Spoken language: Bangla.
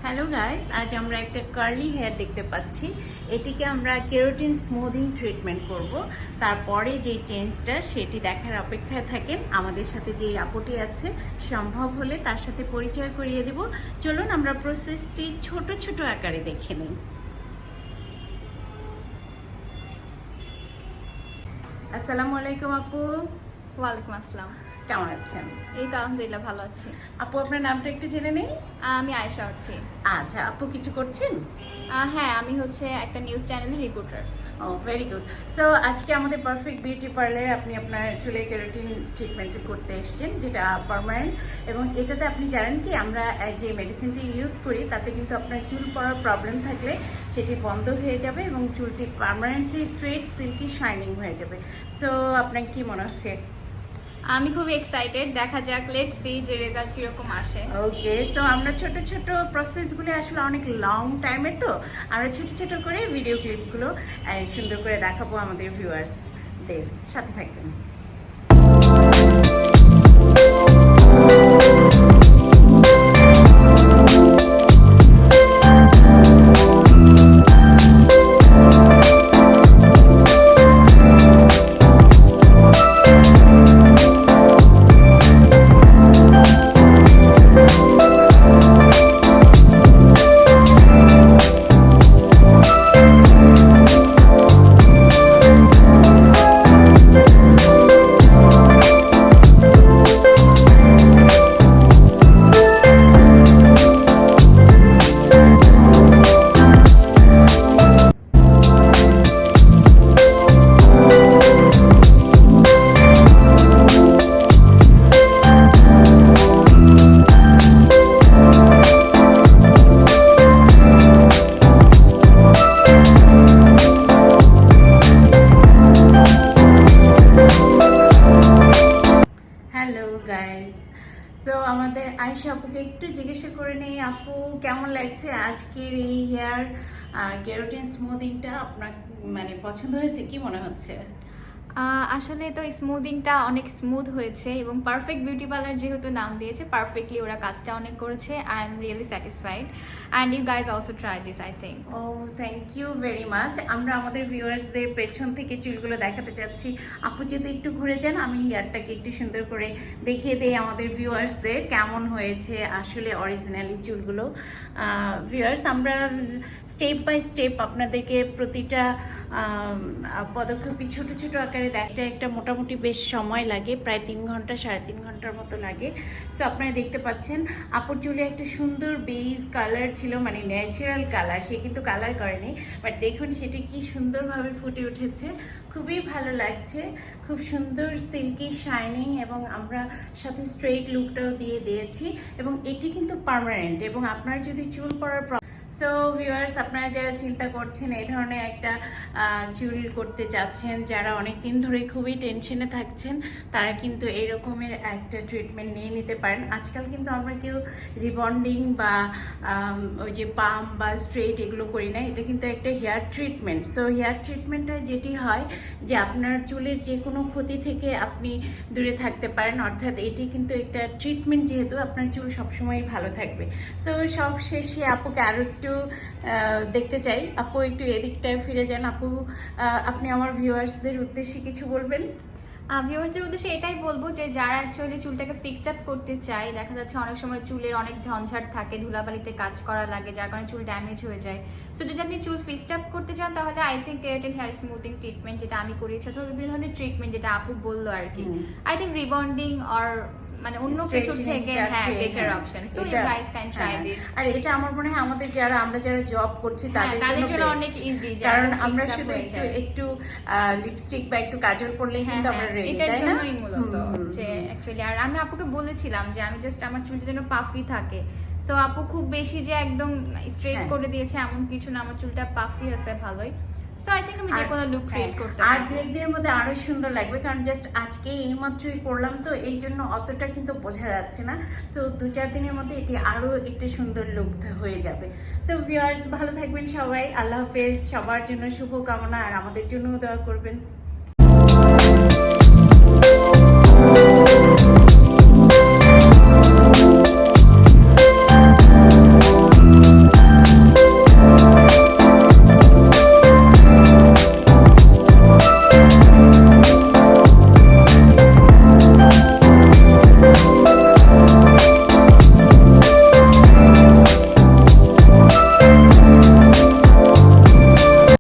হ্যালো গাইস, আজ আমরা একটা কার্লি হেয়ার দেখতে পাচ্ছি। এটিকে আমরা কেরাটিন স্মুথিং ট্রিটমেন্ট করব। তারপরে যে চেঞ্জটা সেটি দেখার অপেক্ষায় থাকেন। আমাদের সাথে যে আপুটি আছে, সম্ভব হলে তার সাথে পরিচয় করিয়ে দেব। চলুন আমরা প্রসেসটি ছোট ছোট আকারে দেখে নিই। আসসালামু আলাইকুম আপু। ওয়ালাইকুম আসসালাম। কেমন আছেন? এই তো আলহামদুলিল্লাহ ভালো আছি। আপু আপনার নামটা একটু জেনে নেই। আমি আয়েশা অর্থী। আচ্ছা, আপু কিছু করছেন? হ্যাঁ, আমি হচ্ছে একটা নিউজ চ্যানেলের রিপোর্টার। ও ভেরি গুড। সো আজকে আমাদের পারফেক্ট বিউটি পার্লারে আপনি আপনার চুলে কেরাটিন ট্রিটমেন্ট করতে এসেছেন, যেটা পার্মানেন্ট। এবং এটাতে আপনি জানেন কি, আমরা যে মেডিসিনটি ইউজ করি তাতে কিন্তু আপনার চুল পড়ার প্রবলেম থাকলে সেটি বন্ধ হয়ে যাবে এবং চুলটি পার্মানেন্টলি স্ট্রেট, সিল্কি, শাইনিং হয়ে যাবে। সো আপনার কি মনে হচ্ছে? আমি খুব এক্সাইটেড, দেখা যাক, লেটস সি যে রেজাল্ট কিরকম আসে। ওকে, সো আমরা ছোট ছোট প্রসেসগুলো আসলে অনেক লং টাইমের, তো আমরা ছোট ছোট করে ভিডিও ক্লিপগুলো সুন্দর করে দেখাবো আমাদের ভিউয়ার্সদের সাথে। থাকবেন। সো আমাদের আয়েশা আপুকে একটু জিজ্ঞাসা করে নেই, আপু কেমন লাগছে আজকের এই হেয়ার কেরাটিন স্মুথিংটা? আপনার মানে পছন্দ হয়েছে? কি মনে হচ্ছে? আসলে তো স্মুদিংটা অনেক স্মুথ হয়েছে এবং পারফেক্ট বিউটি পার্লার যেহেতু নাম দিয়েছে, পারফেক্টলি ওরা কাজটা অনেক করেছে। I am really satisfied and you guys also try this, I think. Oh thank you very much. আমরা আমাদের ভিউয়ার্সদের পেছন থেকে চুলগুলো দেখাতে চাচ্ছি। আপু যদি একটু ঘুরে যান, আমি হেয়ারটাকে একটু সুন্দর করে দেখিয়ে দিই আমাদের ভিউয়ার্সদের কেমন হয়েছে আসলে অরিজিনালি চুলগুলো। ভিউয়ার্স, আমরা স্টেপ বাই স্টেপ আপনাদেরকে প্রতিটা পদক্ষেপই ছোট ছোট আকারে এটা একটা মোটামুটি বেশ সময় লাগে, প্রায় 3 ঘন্টা 3.5 ঘন্টার মতো লাগে। সো আপনারা দেখতে পাচ্ছেন আপুর চুলে একটা সুন্দর বেজ কালার ছিল, মানে ন্যাচারাল কালার, সে কিন্তু কালার করেনি, বাট দেখুন সেটি কি সুন্দরভাবে ফুটে উঠেছে। খুবই ভালো লাগছে, খুব সুন্দর সিল্কি শাইনিং, এবং আমরা সাথে স্ট্রেইট লুকটাও দিয়ে দিয়েছি। এবং এটি কিন্তু পার্মানেন্ট, এবং আপনার যদি চুল পড়ার সো ভিউয়ার্স, আপনারা যারা চিন্তা করছেন এই ধরনের একটা চুল করতে চাচ্ছেন, যারা অনেক দিন ধরে খুবই টেনশনে থাকছেন, তারা কিন্তু এই রকমের একটা ট্রিটমেন্ট নিয়ে নিতে পারেন। আজকাল কিন্তু আমরা কেউ রিবন্ডিং বা ওই যে পাম বা স্ট্রেট এগুলো করি না, এটা কিন্তু একটা হেয়ার ট্রিটমেন্ট। সো হেয়ার ট্রিটমেন্টটা যেটি হয় যে আপনার চুলের যে কোনো ক্ষতি থেকে আপনি দূরে থাকতে পারেন, অর্থাৎ এটি কিন্তু একটা ট্রিটমেন্ট, যেহেতু আপনার চুল সবসময়ই ভালো থাকবে। সো সব শেষে আপুকে আরও একটু দেখতে চাই। আপু একটু এদিকটায় ফিরে যান। আপু, আপনি আমার ভিউয়ার্সদের উদ্দেশ্যে কিছু বলবেন? ভিউয়ার্সদের উদ্দেশ্যে এটাই বলবো যে যারা অ্যাকচুয়ালি চুলটাকে ফিক্সড আপ করতে চায়, দেখা যাচ্ছে অনেক সময় চুলের অনেক ঝঞ্ঝাট থাকে, ধুলাবালিতে কাজ করা লাগে, যার কারণে চুল ড্যামেজ হয়ে যায়। সো যদি আপনি চুল ফিক্সড আপ করতে চান, তাহলে I think keratin hair smoothing treatment, যেটা আমি করিয়েছি, অথবা বিভিন্ন ধরনের ট্রিটমেন্ট যেটা আপু বললো আর কি, আই থিঙ্ক রিবন্ডিং অর মানে অন্য কিছু থেকে better option. So you guys can try this. আর এটা আমার মনে হয় আমাদের আমরা যারা জব করছি তাদের জন্য অনেক ইজি, কারণ আমরা শুধু একটু লিপস্টিক বা একটু কাজল পরলেই কিন্তু আমরা রেডি, তাই না? এটাই মূলত যে অ্যাকচুয়ালি। আর আমি আপুকে বলেছিলাম যে আমি জাস্ট আমার চুলটা যেন পাফি থাকে। সো আপু খুব বেশি যে একদম স্ট্রেট করে দিয়েছে এমন কিছু না, আমার চুলটা পাফি হচ্ছে ভালোই। সো আই থিংক আমি যে কোনো লুক ক্রিয়েট করতে পারবো। আর 2-1 দিনের মধ্যে আরো সুন্দর লাগবে, কারণ জাস্ট আজকে এইমাত্রই করলাম, তো এই জন্য অতটা কিন্তু বোঝা যাচ্ছে না। সো 2-4 দিনের মধ্যে এটি আরো একটা সুন্দর লুক হয়ে যাবে। সো ভিউয়ার্স, ভালো থাকবেন সবাই। আল্লাহ হাফেজ। সবার জন্য শুভকামনা, আর আমাদের জন্যও দোয়া করবেন।